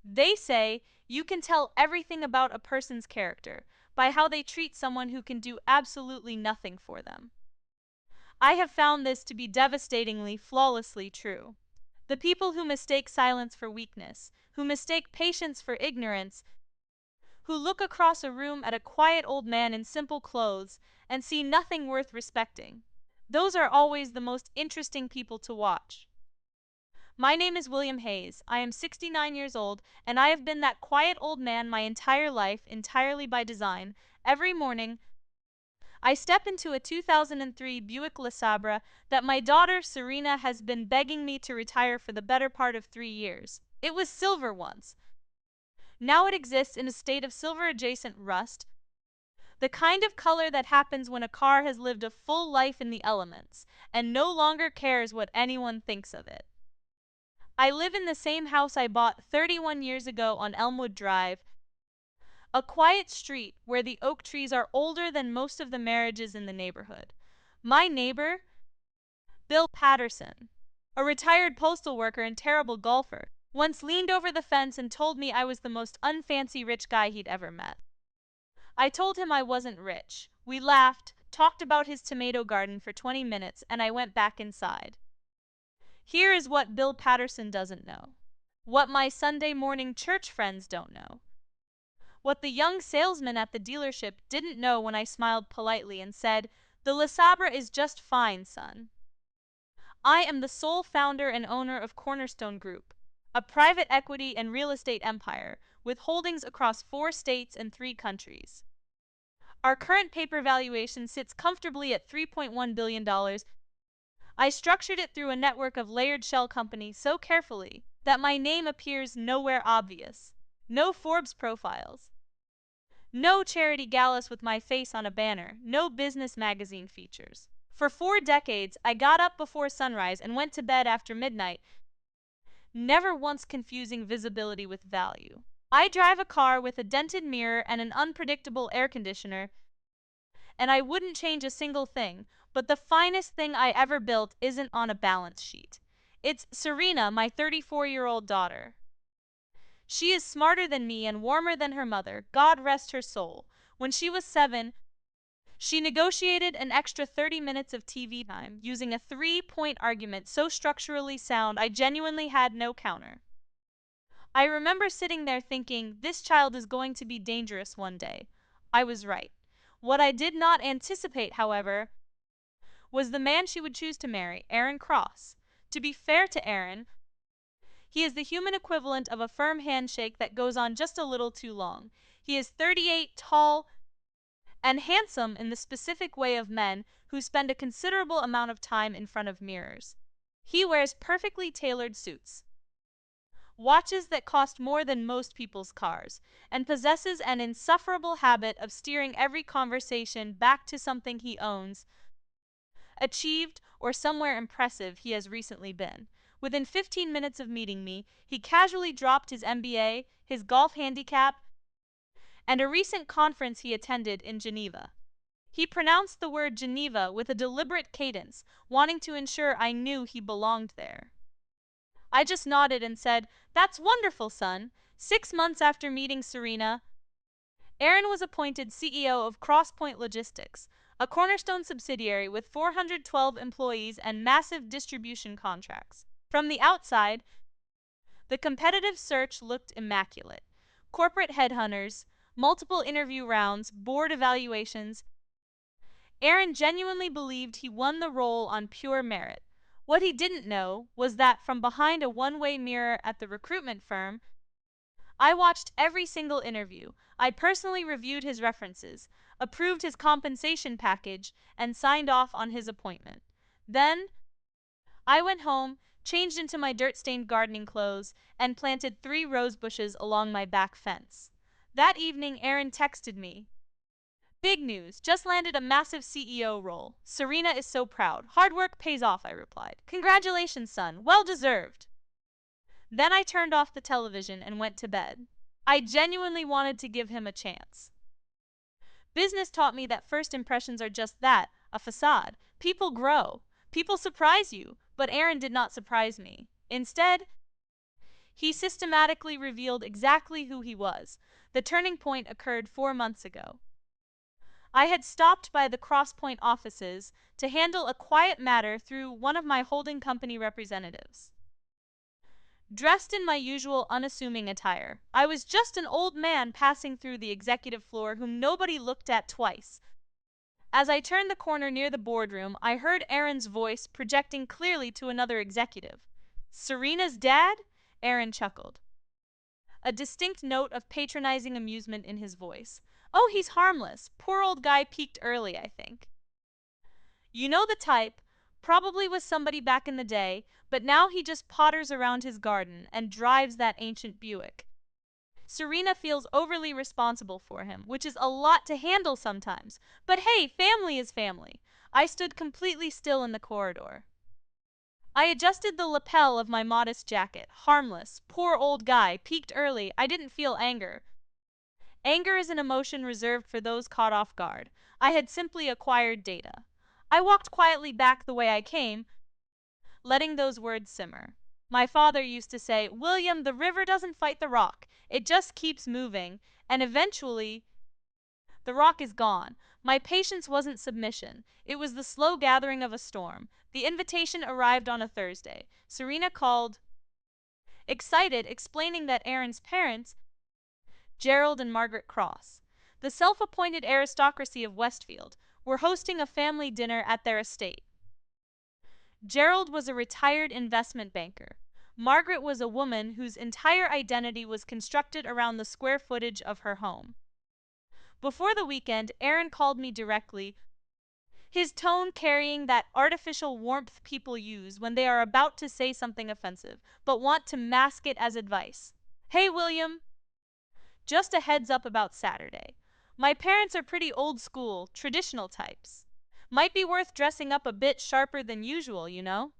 They say you can tell everything about a person's character by how they treat someone who can do absolutely nothing for them. I have found this to be devastatingly, flawlessly true. The people who mistake silence for weakness, who mistake patience for ignorance, who look across a room at a quiet old man in simple clothes and see nothing worth respecting, those are always the most interesting people to watch. My name is William Hayes. I am 69 years old, and I have been that quiet old man my entire life, entirely by design. Every morning, I step into a 2003 Buick LeSabre that my daughter Serena has been begging me to retire for the better part of 3 years. It was silver once. Now it exists in a state of silver adjacent rust, the kind of color that happens when a car has lived a full life in the elements and no longer cares what anyone thinks of it. I live in the same house I bought 31 years ago on Elmwood Drive, a quiet street where the oak trees are older than most of the marriages in the neighborhood. My neighbor, Bill Patterson, a retired postal worker and terrible golfer, once leaned over the fence and told me I was the most unfancy rich guy he'd ever met. I told him I wasn't rich. We laughed, talked about his tomato garden for 20 minutes, and I went back inside. Here is what Bill Patterson doesn't know. What my Sunday morning church friends don't know. What the young salesman at the dealership didn't know when I smiled politely and said, "The LeSabre is just fine, son." I am the sole founder and owner of Cornerstone Group, a private equity and real estate empire with holdings across 4 states and 3 countries. Our current paper valuation sits comfortably at $3.1 billion. I structured it through a network of layered shell companies so carefully that my name appears nowhere obvious. No Forbes profiles. No charity galas with my face on a banner. No business magazine features. For 4 decades, I got up before sunrise and went to bed after midnight, never once confusing visibility with value. I drive a car with a dented mirror and an unpredictable air conditioner, and I wouldn't change a single thing, but the finest thing I ever built isn't on a balance sheet. It's Serena, my 34-year-old daughter. She is smarter than me and warmer than her mother, God rest her soul. When she was 7, she negotiated an extra 30 minutes of TV time using a 3-point argument so structurally sound I genuinely had no counter. I remember sitting there thinking, this child is going to be dangerous one day. I was right. What I did not anticipate, however, was the man she would choose to marry, Aaron Cross. To be fair to Aaron, he is the human equivalent of a firm handshake that goes on just a little too long. He is 38, tall, and handsome in the specific way of men who spend a considerable amount of time in front of mirrors. He wears perfectly tailored suits, watches that cost more than most people's cars, and possesses an insufferable habit of steering every conversation back to something he owns, achieved, or somewhere impressive he has recently been. Within 15 minutes of meeting me, he casually dropped his MBA, his golf handicap, and a recent conference he attended in Geneva. He pronounced the word Geneva with a deliberate cadence, wanting to ensure I knew he belonged there. I just nodded and said, "That's wonderful, son." 6 months after meeting Serena, Aaron was appointed CEO of Crosspoint Logistics, a Cornerstone subsidiary with 412 employees and massive distribution contracts. From the outside, the competitive search looked immaculate. Corporate headhunters, multiple interview rounds, board evaluations. Aaron genuinely believed he won the role on pure merit. What he didn't know was that from behind a one-way mirror at the recruitment firm, I watched every single interview. I personally reviewed his references, approved his compensation package, and signed off on his appointment. Then, I went home, changed into my dirt-stained gardening clothes, and planted 3 rose bushes along my back fence. That evening, Aaron texted me. "Big news, just landed a massive CEO role. Serena is so proud. Hard work pays off," I replied. "Congratulations, son. Well deserved." Then I turned off the television and went to bed. I genuinely wanted to give him a chance. Business taught me that first impressions are just that, a facade. People grow. People surprise you. But Aaron did not surprise me. Instead, He systematically revealed exactly who he was. The turning point occurred 4 months ago. I had stopped by the Crosspoint offices to handle a quiet matter through one of my holding company representatives. Dressed in my usual unassuming attire, I was just an old man passing through the executive floor whom nobody looked at twice. As I turned the corner near the boardroom, I heard Aaron's voice projecting clearly to another executive. Serena's dad? Aaron chuckled, a distinct note of patronizing amusement in his voice. Oh, he's harmless. Poor old guy peaked early, I think. You know the type. Probably was somebody back in the day, but now he just potters around his garden and drives that ancient Buick. Serena feels overly responsible for him, which is a lot to handle sometimes. But hey, family is family. I stood completely still in the corridor. I adjusted the lapel of my modest jacket. Harmless, poor old guy, peaked early. I didn't feel anger. Anger is an emotion reserved for those caught off guard. I had simply acquired data. I walked quietly back the way I came, letting those words simmer. My father used to say, William, the river doesn't fight the rock. It just keeps moving, and eventually, the rock is gone. My patience wasn't submission. It was the slow gathering of a storm. The invitation arrived on a Thursday. Serena called, excited, explaining that Aaron's parents, Gerald and Margaret Cross, the self-appointed aristocracy of Westfield, were hosting a family dinner at their estate. Gerald was a retired investment banker. Margaret was a woman whose entire identity was constructed around the square footage of her home. Before the weekend, Aaron called me directly, his tone carrying that artificial warmth people use when they are about to say something offensive, but want to mask it as advice. Hey, William, just a heads up about Saturday. My parents are pretty old school, traditional types. Might be worth dressing up a bit sharper than usual, you know?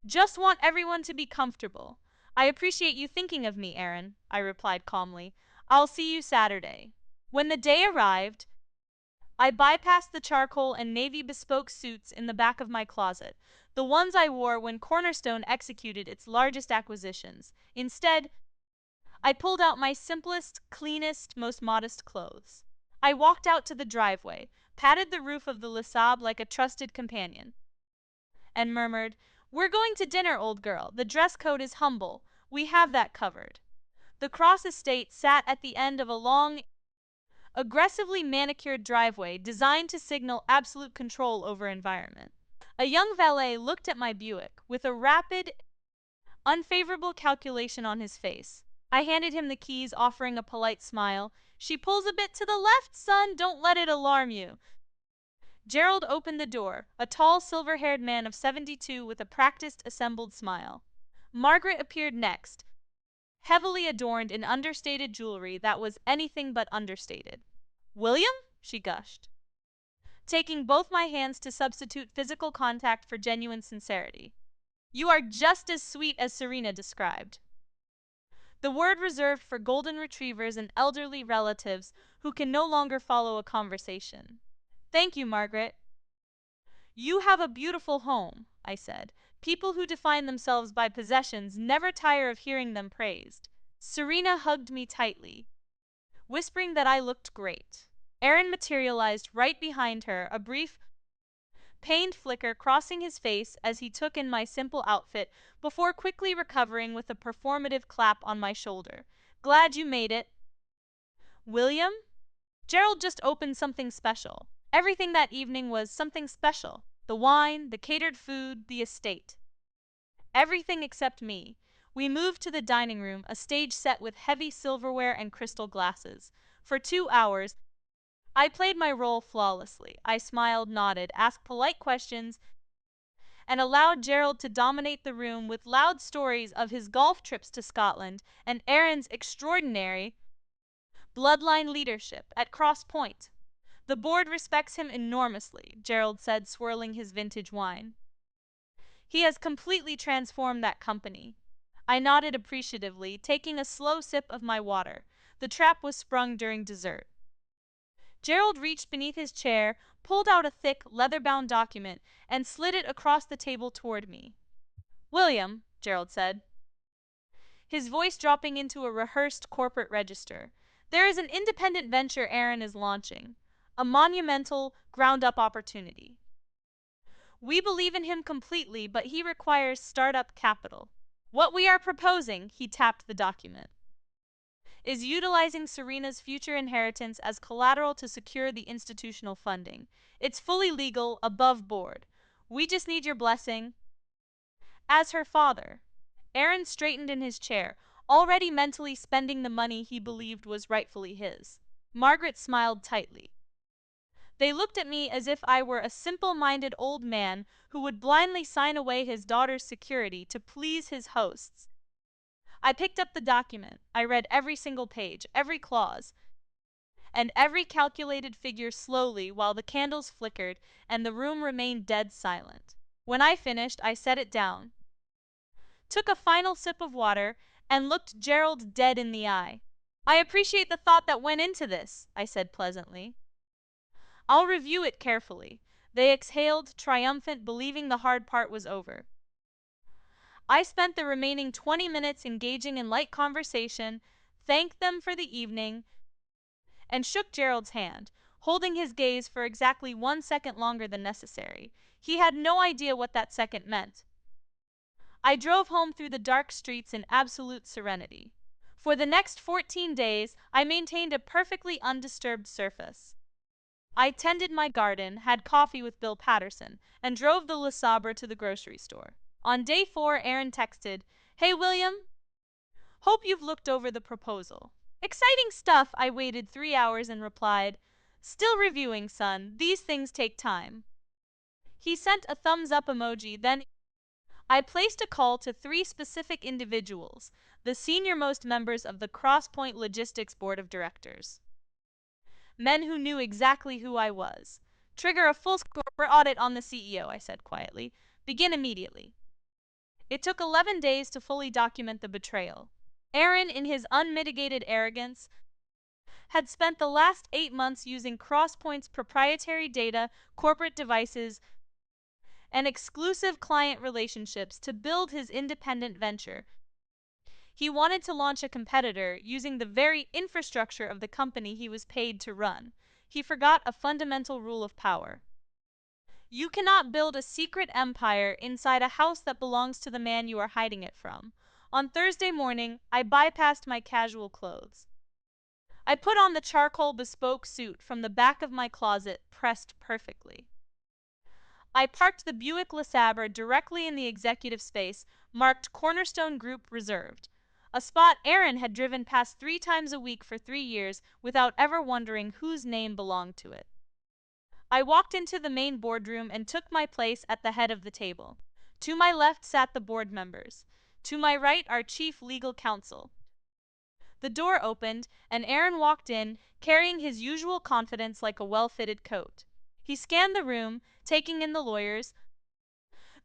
Just want everyone to be comfortable. I appreciate you thinking of me, Aaron, I replied calmly. I'll see you Saturday. When the day arrived, I bypassed the charcoal and navy bespoke suits in the back of my closet, the ones I wore when Cornerstone executed its largest acquisitions. Instead, I pulled out my simplest, cleanest, most modest clothes. I walked out to the driveway, patted the roof of the Le Sable like a trusted companion, and murmured, We're going to dinner, old girl. The dress code is humble. We have that covered. The Cross estate sat at the end of a long, aggressively manicured driveway designed to signal absolute control over environment. A young valet looked at my Buick with a rapid, unfavorable calculation on his face. I handed him the keys, offering a polite smile. She pulls a bit to the left, son. Don't let it alarm you. Gerald opened the door, a tall, silver-haired man of 72 with a practiced, assembled smile. Margaret appeared next, heavily adorned in understated jewelry that was anything but understated. William? She gushed, taking both my hands to substitute physical contact for genuine sincerity. You are just as sweet as Serena described. The word reserved for golden retrievers and elderly relatives who can no longer follow a conversation. Thank you, Margaret. You have a beautiful home, I said. People who define themselves by possessions never tire of hearing them praised. Serena hugged me tightly, whispering that I looked great. Aaron materialized right behind her, a brief, pained flicker crossing his face as he took in my simple outfit before quickly recovering with a performative clap on my shoulder. Glad you made it. William? Gerald just opened something special. Everything that evening was something special. The wine, the catered food, the estate. Everything except me. We moved to the dining room, a stage set with heavy silverware and crystal glasses. For 2 hours, I played my role flawlessly. I smiled, nodded, asked polite questions, and allowed Gerald to dominate the room with loud stories of his golf trips to Scotland and Aaron's extraordinary bloodline leadership at Cross Point. The board respects him enormously, Gerald said, swirling his vintage wine. He has completely transformed that company. I nodded appreciatively, taking a slow sip of my water. The trap was sprung during dessert. Gerald reached beneath his chair, pulled out a thick, leather-bound document, and slid it across the table toward me. William, Gerald said, his voice dropping into a rehearsed corporate register. There is an independent venture Aaron is launching, a monumental, ground-up opportunity. We believe in him completely, but he requires startup capital. What we are proposing, he tapped the document, is utilizing Serena's future inheritance as collateral to secure the institutional funding. It's fully legal, above board. We just need your blessing. As her father, Aaron straightened in his chair, already mentally spending the money he believed was rightfully his. Margaret smiled tightly. They looked at me as if I were a simple-minded old man who would blindly sign away his daughter's security to please his hosts. I picked up the document. I read every single page, every clause, and every calculated figure slowly while the candles flickered and the room remained dead silent. When I finished, I set it down, took a final sip of water, and looked Gerald dead in the eye. I appreciate the thought that went into this, I said pleasantly. I'll review it carefully. They exhaled, triumphant, believing the hard part was over. I spent the remaining 20 minutes engaging in light conversation, thanked them for the evening, and shook Gerald's hand, holding his gaze for exactly 1 second longer than necessary. He had no idea what that second meant. I drove home through the dark streets in absolute serenity. For the next 14 days, I maintained a perfectly undisturbed surface. I tended my garden, had coffee with Bill Patterson, and drove the Le Sabre to the grocery store. On day 4, Aaron texted, "Hey William, hope you've looked over the proposal." "Exciting stuff," I waited 3 hours and replied, "Still reviewing, son. These things take time." He sent a thumbs up emoji, then I placed a call to 3 specific individuals, the senior-most members of the Crosspoint Logistics Board of Directors. Men who knew exactly who I was. "Trigger a full corporate audit on the CEO," I said quietly. "Begin immediately." It took 11 days to fully document the betrayal. Aaron, in his unmitigated arrogance, had spent the last 8 months using Crosspoint's proprietary data, corporate devices, and exclusive client relationships to build his independent venture. He wanted to launch a competitor using the very infrastructure of the company he was paid to run. He forgot a fundamental rule of power. You cannot build a secret empire inside a house that belongs to the man you are hiding it from. On Thursday morning, I bypassed my casual clothes. I put on the charcoal bespoke suit from the back of my closet, pressed perfectly. I parked the Buick Le Sabre directly in the executive space, marked Cornerstone Group Reserved, a spot Aaron had driven past 3 times a week for 3 years without ever wondering whose name belonged to it. I walked into the main boardroom and took my place at the head of the table. To my left sat the board members. To my right, our chief legal counsel. The door opened, and Aaron walked in, carrying his usual confidence like a well-fitted coat. He scanned the room, taking in the lawyers,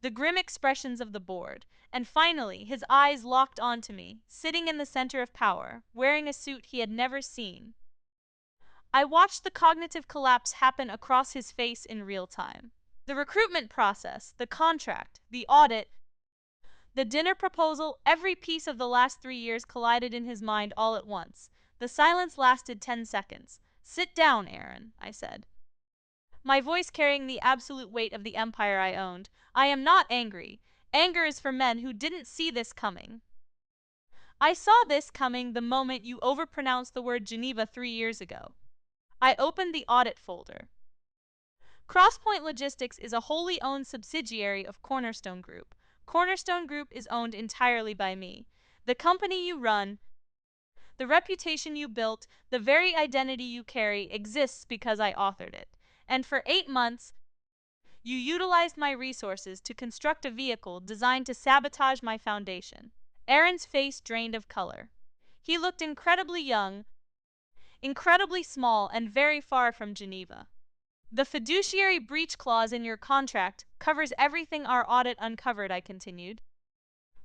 the grim expressions of the board, and finally his eyes locked onto me, sitting in the center of power, wearing a suit he had never seen. I watched the cognitive collapse happen across his face in real time. The recruitment process, the contract, the audit, the dinner proposal, every piece of the last 3 years collided in his mind all at once. The silence lasted 10 seconds. "Sit down, Aaron," I said, my voice carrying the absolute weight of the empire I owned. "I am not angry. Anger is for men who didn't see this coming. I saw this coming the moment you overpronounced the word Geneva 3 years ago." I opened the audit folder. Crosspoint Logistics is a wholly owned subsidiary of Cornerstone Group. Cornerstone Group is owned entirely by me. The company you run, the reputation you built, the very identity you carry exists because I authored it. And for 8 months, you utilized my resources to construct a vehicle designed to sabotage my foundation. Aaron's face drained of color. He looked incredibly young, incredibly small, and very far from Geneva. "The fiduciary breach clause in your contract covers everything our audit uncovered," I continued,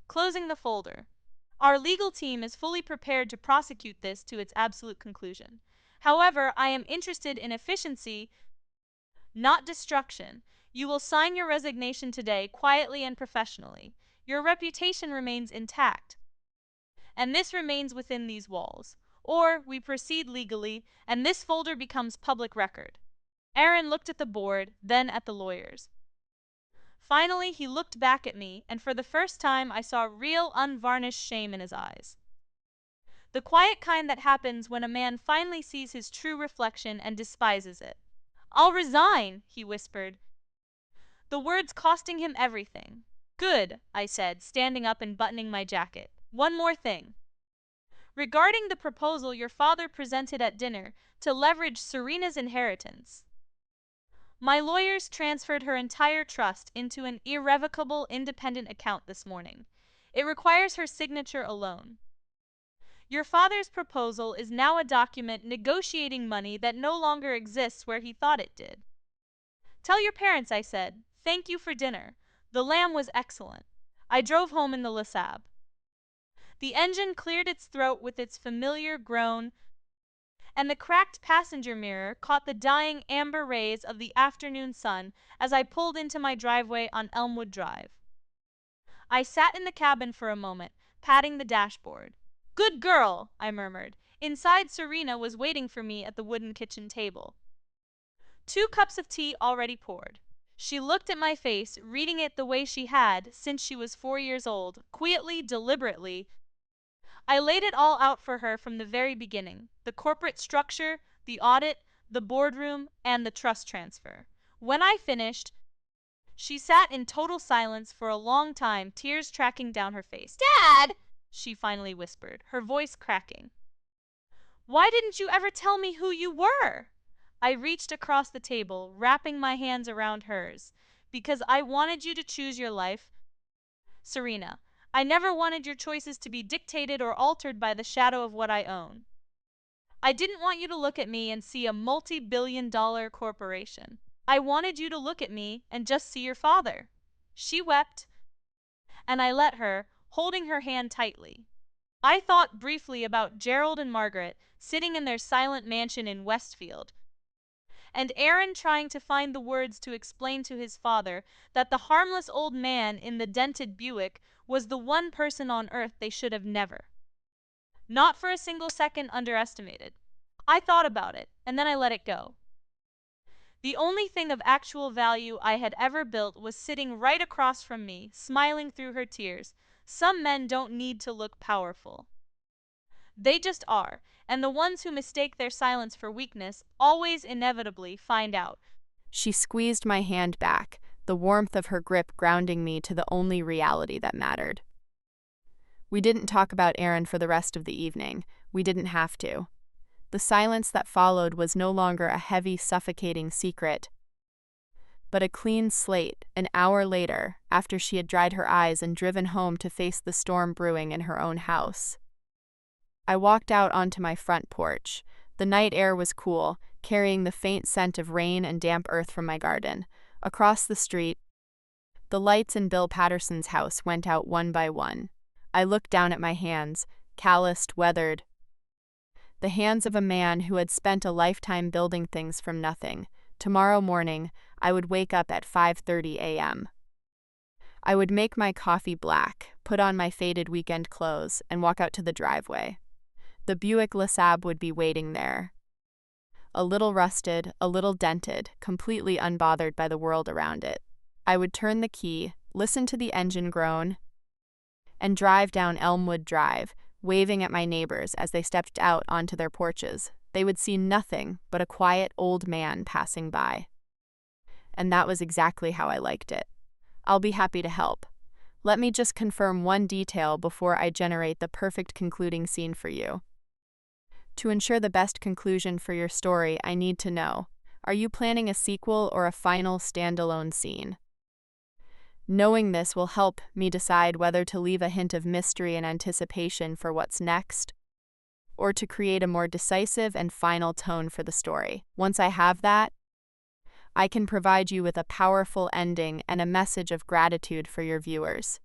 closing the folder. "Our legal team is fully prepared to prosecute this to its absolute conclusion. However, I am interested in efficiency, not destruction. You will sign your resignation today, quietly and professionally. Your reputation remains intact, and this remains within these walls. Or we proceed legally, and this folder becomes public record. Aaron looked at the board, then at the lawyers. Finally, he looked back at me, and for the first time I saw real, unvarnished shame in his eyes. The quiet kind that happens when a man finally sees his true reflection and despises it. "I'll resign," he whispered, the words costing him everything. "Good," I said, standing up and buttoning my jacket. "One more thing. Regarding the proposal your father presented at dinner to leverage Serena's inheritance. My lawyers transferred her entire trust into an irrevocable independent account this morning. It requires her signature alone. Your father's proposal is now a document negotiating money that no longer exists where he thought it did. Tell your parents," I said. "Thank you for dinner. The lamb was excellent." I drove home in the Lesab. The engine cleared its throat with its familiar groan, and the cracked passenger mirror caught the dying amber rays of the afternoon sun as I pulled into my driveway on Elmwood Drive. I sat in the cabin for a moment, patting the dashboard. "Good girl," I murmured. Inside, Serena was waiting for me at the wooden kitchen table. 2 cups of tea already poured. She looked at my face, reading it the way she had since she was 4 years old, quietly, deliberately. I laid it all out for her from the very beginning: the corporate structure, the audit, the boardroom, and the trust transfer. When I finished, she sat in total silence for a long time, tears tracking down her face. "Dad!" she finally whispered, her voice cracking. "Why didn't you ever tell me who you were?" I reached across the table, wrapping my hands around hers. "Because I wanted you to choose your life, Serena. I never wanted your choices to be dictated or altered by the shadow of what I own. I didn't want you to look at me and see a multi-billion-dollar corporation. I wanted you to look at me and just see your father." She wept, and I let her, holding her hand tightly. I thought briefly about Gerald and Margaret sitting in their silent mansion in Westfield, and Aaron trying to find the words to explain to his father that the harmless old man in the dented Buick was the one person on earth they should have never, not for a single second, underestimated. I thought about it, and then I let it go. The only thing of actual value I had ever built was sitting right across from me, smiling through her tears. Some men don't need to look powerful. They just are, and the ones who mistake their silence for weakness always inevitably find out. She squeezed my hand back, the warmth of her grip grounding me to the only reality that mattered. We didn't talk about Aaron for the rest of the evening. We didn't have to. The silence that followed was no longer a heavy, suffocating secret, but a clean slate. An hour later, after she had dried her eyes and driven home to face the storm brewing in her own house, I walked out onto my front porch. The night air was cool, carrying the faint scent of rain and damp earth from my garden. Across the street, the lights in Bill Patterson's house went out one by one. I looked down at my hands, calloused, weathered. The hands of a man who had spent a lifetime building things from nothing. Tomorrow morning, I would wake up at 5:30 a.m. I would make my coffee black, put on my faded weekend clothes, and walk out to the driveway. The Buick Lesab would be waiting there. A little rusted, a little dented, completely unbothered by the world around it. I would turn the key, listen to the engine groan, and drive down Elmwood Drive, waving at my neighbors as they stepped out onto their porches. They would see nothing but a quiet old man passing by. And that was exactly how I liked it. I'll be happy to help. Let me just confirm one detail before I generate the perfect concluding scene for you. To ensure the best conclusion for your story, I need to know, are you planning a sequel or a final standalone scene? Knowing this will help me decide whether to leave a hint of mystery and anticipation for what's next, or to create a more decisive and final tone for the story. Once I have that, I can provide you with a powerful ending and a message of gratitude for your viewers.